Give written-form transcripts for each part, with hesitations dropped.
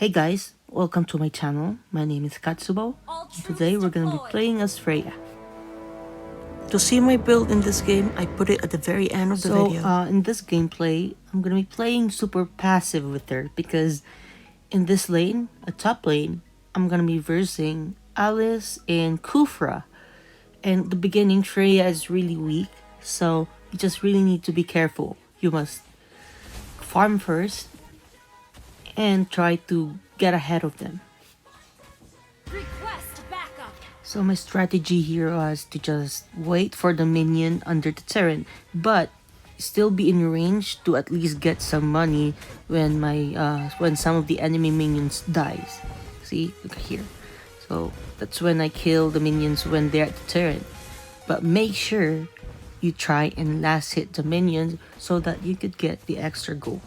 Hey guys, welcome to my channel. My name is Katso and today we're gonna be playing as Freya. To see my build in this game, I put it at the very end of the video. In this gameplay, I'm gonna be playing super passive with her because in this lane, a top lane, I'm gonna be versing Alice and Kufra. And at the beginning, Freya is really weak, so you just really need to be careful. You must farm first and try to get ahead of them. So my strategy here was to just wait for the minion under the turret, but still be in range to at least get some money when when some of the enemy minions dies. See, look here. So that's when I kill the minions when they're at the turret. But make sure you try and last hit the minions so that you could get the extra gold.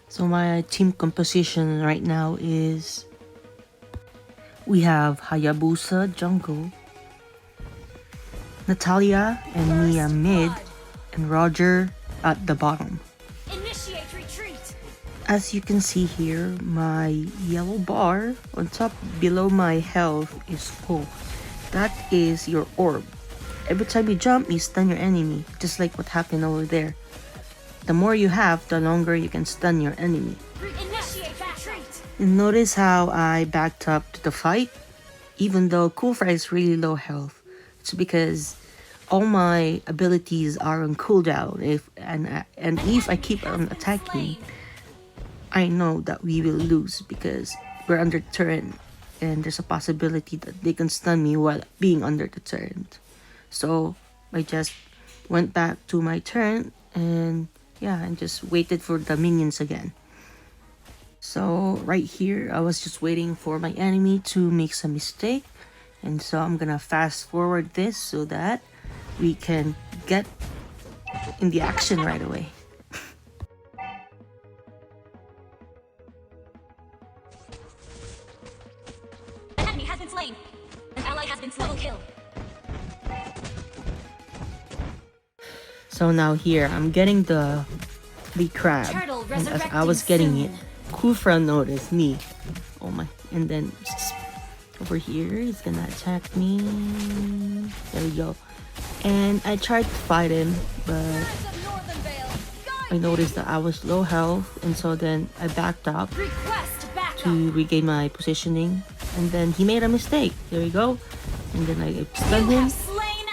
So my team composition right now is we have Hayabusa jungle, Natalia and Mia mid, and Roger at the bottom. Initiate retreat. As you can see here, my yellow bar on top below my health is full. That is your orb. Every time you jump, you stun your enemy, just like what happened over there. The more you have, the longer you can stun your enemy. Initiate retreat. And notice how I backed up to the fight, even though Kufra is really low health. It's because all my abilities are on cooldown. If I keep on attacking, I know that we will lose because we're under turret, and there's a possibility that they can stun me while being under the turret. So I just went back to my turn and just waited for the minions again. So right here, I was just waiting for my enemy to make some mistake. And so I'm gonna fast forward this so that we can get in the action right away. An enemy has been slain. An ally has been double killed. So now here, I'm getting the crab. And as I was getting it, Kufra noticed me. Oh my, and then over here, he's gonna attack me. There we go. And I tried to fight him, but I noticed that I was low health, and so then I backed up to regain my positioning. And then he made a mistake. There we go. And then I stunned him.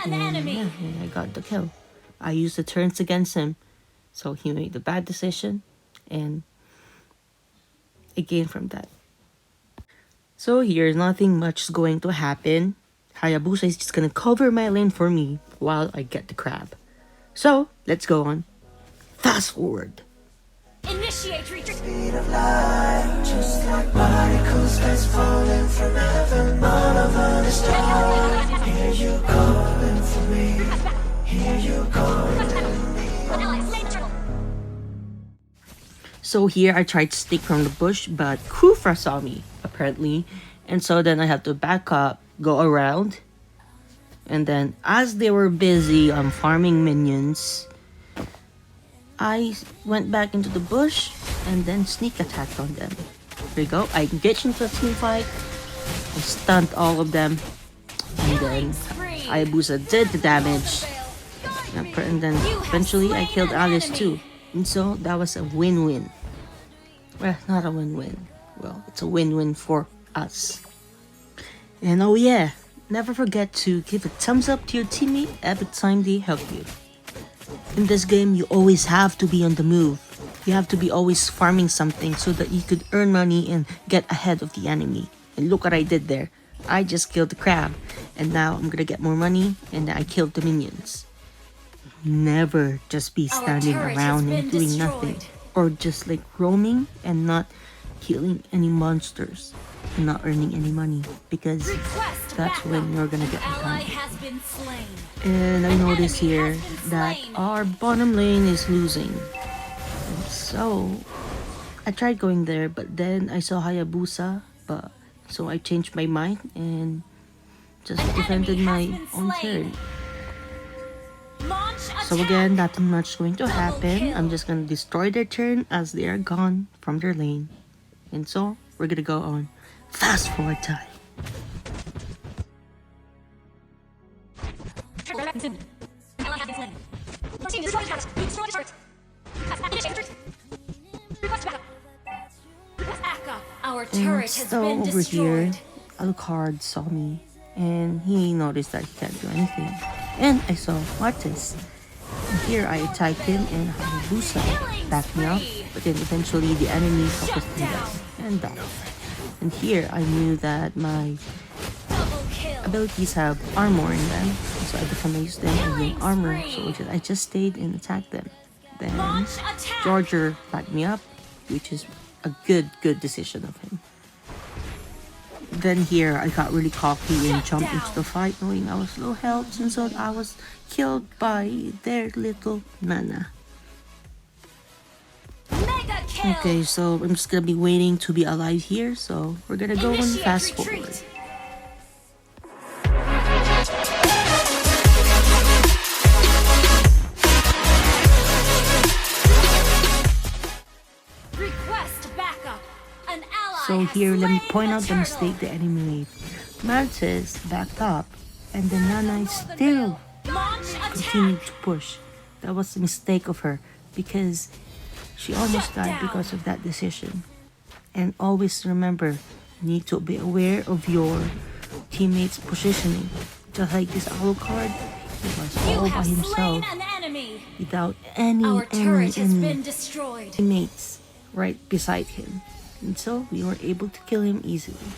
And I got the kill. I used the turns against him, so he made the bad decision, and I gained from that. So here, nothing much is going to happen. Hayabusa is just gonna cover my lane for me while I get the crab. So let's go on. Fast forward. Initiate retreat. Speed of light, just like particles that's falling from heaven. All over the stars. Hear you calling for me. Hear you calling me. So here I tried to stick from the bush, but Kufra saw me, apparently. And so then I had to back up, go around. And then as they were busy farming minions, I went back into the bush and then sneak attacked on them. There you go. I engaged into a team fight. I stunned all of them. And then Hayabusa did the damage. And then eventually I killed Alice too. And so that was a win-win. Well, not a win-win. Well, it's a win-win for us. And oh yeah, never forget to give a thumbs up to your teammate every time they help you. In this game, you always have to be on the move. You have to be always farming something so that you could earn money and get ahead of the enemy. And look what I did there. I just killed the crab. And now I'm gonna get more money, and I killed the minions. Never just be standing around and doing nothing, or just like roaming and not killing any monsters and not earning any money, because that's when you're gonna get behind. And I notice here that our bottom lane is losing, and so I tried going there, but then I saw Hayabusa, so I changed my mind and just defended my own turn. Launch So attack. again, nothing much going to happen. I'm just gonna destroy their turn as they are gone from their lane. And so, we're gonna go on fast forward time. Ally has been slain. Your team destroyed the turret. You destroyed the turret. Initiate retreat. Request backup. Request backup. Our And turret has so been over here, destroyed. Alucard saw me and he noticed that he can't do anything. And I saw Martis. And here I attacked him and Hayabusa backed me up, but then eventually the enemy focused me down and died. And here I knew that my Double kill. abilities have armor in them, so every time I use them I gain armor, so I just stayed and attacked them. Then Launch attack. Georger backed me up, which is a good decision of him. Then here I got really cocky and jumped into the fight knowing I was low health, and so I was killed by their little Nana. Mega kill. Okay, so I'm just gonna be waiting to be alive here, so we're gonna go and Initiate fast retreat. forward. Request backup. An ally So has here, let me slain point the out the turtle. mistake the enemy made. Mantis backed up, and the Nana still Launch attack. continued to push. That was a mistake of her, because she almost died because of that decision. And always remember, you need to be aware of your teammates' positioning. Just like this Alucard, he was You all by have himself slain an enemy. without any Our turret has been destroyed. teammates right beside him. And so we were able to kill him easily.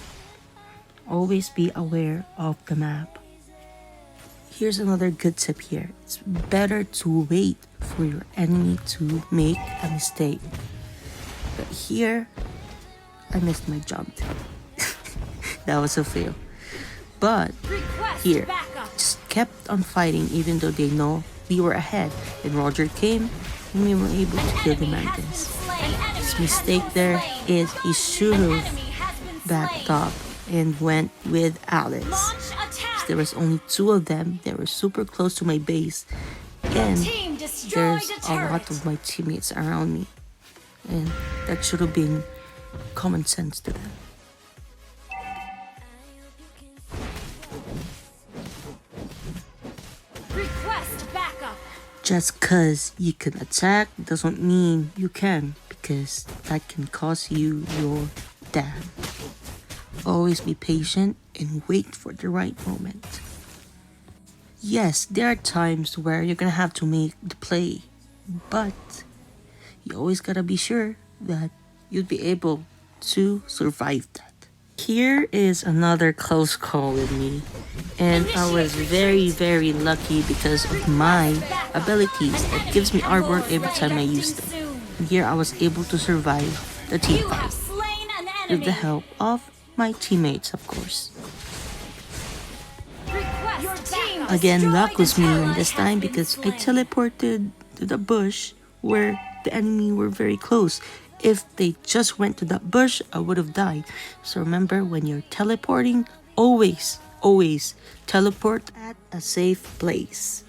Always be aware of the map. Here's another good tip here. It's better to wait for your enemy to make a mistake. But here, I missed my jump. That was a fail. But Request here, backup. just kept on fighting even though they know we were ahead. And Roger came and we were able to kill the Enemy has been Mantis. slain. Enemy His has mistake been there slain. is he should An have enemy has been backed slain. up and went with Alice. Launch attack. There was only two of them. They were super close to my base. And Team destroyed there's a a turret. lot of my teammates around me. And that should have been common sense to them. Request backup. Just cause you can attack doesn't mean you can, because that can cause you your death. Always be patient and wait for the right moment. Yes, there are times where you're gonna have to make the play, but you always gotta be sure that you'll be able to survive that. Here is another close call with me, and I was very lucky because of my abilities that gives me armor every time I use them. And here I was able to survive the team You have fight slain an with enemy. the help of my teammates, of course. Request your team Again, luck destroyed was an me ally on this has time been because I slain. teleported to the bush where the enemy were very close. If they just went to that bush, I would have died. So remember, when you're teleporting, always teleport at a safe place.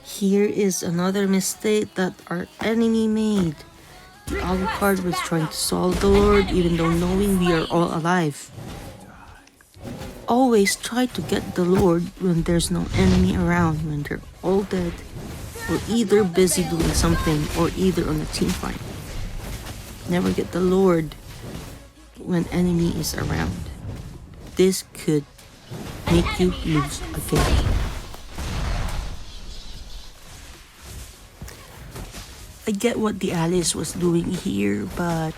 Here is another mistake that our enemy made. The Alucard was trying to solve the Lord even though knowing we are all alive. Always try to get the Lord when there's no enemy around, when they're all dead, or either busy doing something, or either on a team fight. Never get the Lord when enemy is around. This could make you lose a game. I get what the Alice was doing here, but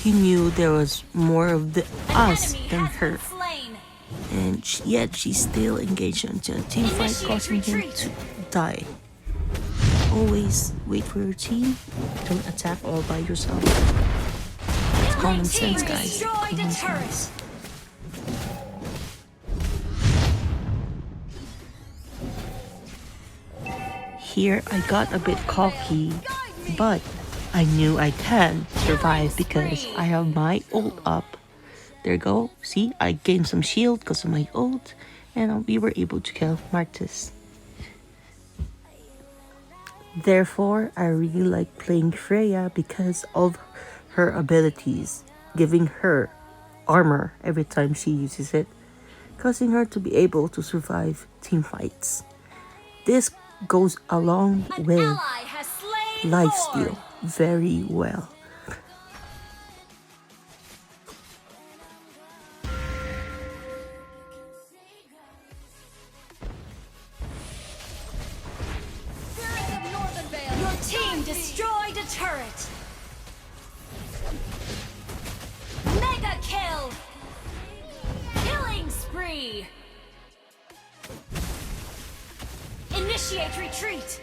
he knew there was more of the us Enemy than has her. been slain. And yet she still engaged into a team fight, Initiate causing him retreat. to die. Always wait for your team. Don't attack all by yourself. It's common team sense, guys. destroyed a Common turret. sense. Here I got a bit cocky, but I knew I can survive because I have my ult up. There you go. See, I gained some shield because of my ult, and we were able to kill Martis. Therefore, I really like playing Freya because of her abilities, giving her armor every time she uses it, causing her to be able to survive team fights. This goes along An with ally has slain lifesteal Lord. very well. Your team destroyed a turret. Mega kill. Killing spree. Initiate retreat.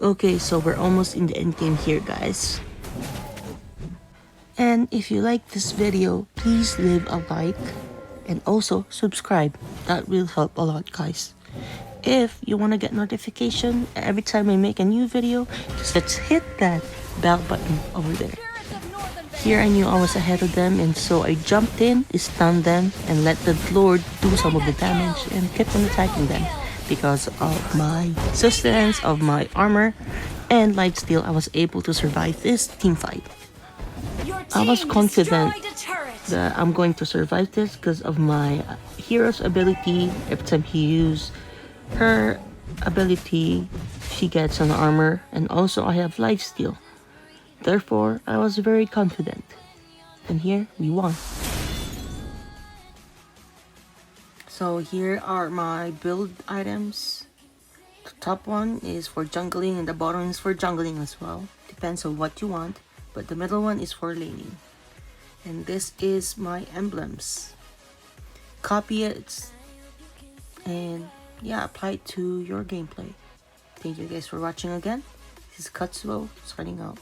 Okay, so we're almost in the end game here, guys. And if you like this video, please leave a like and also subscribe. That will help a lot, guys. If you want to get notification every time I make a new video, just let's hit that bell button over there. Here I knew I was ahead of them, and so I jumped in, stunned them, and let the Lord do some of the damage and kept on attacking them. Because of my sustenance, of my armor, and lifesteal, I was able to survive this team fight. I was confident that I'm going to survive this because of my hero's ability. Every time he uses her ability, she gets an armor, and also I have lifesteal. Therefore, I was very confident. And here, we won. So here are my build items. The top one is for jungling and the bottom is for jungling as well. Depends on what you want. But the middle one is for laning. And this is my emblems. Copy it and yeah, apply it to your gameplay. Thank you guys for watching again. This is Katso signing out.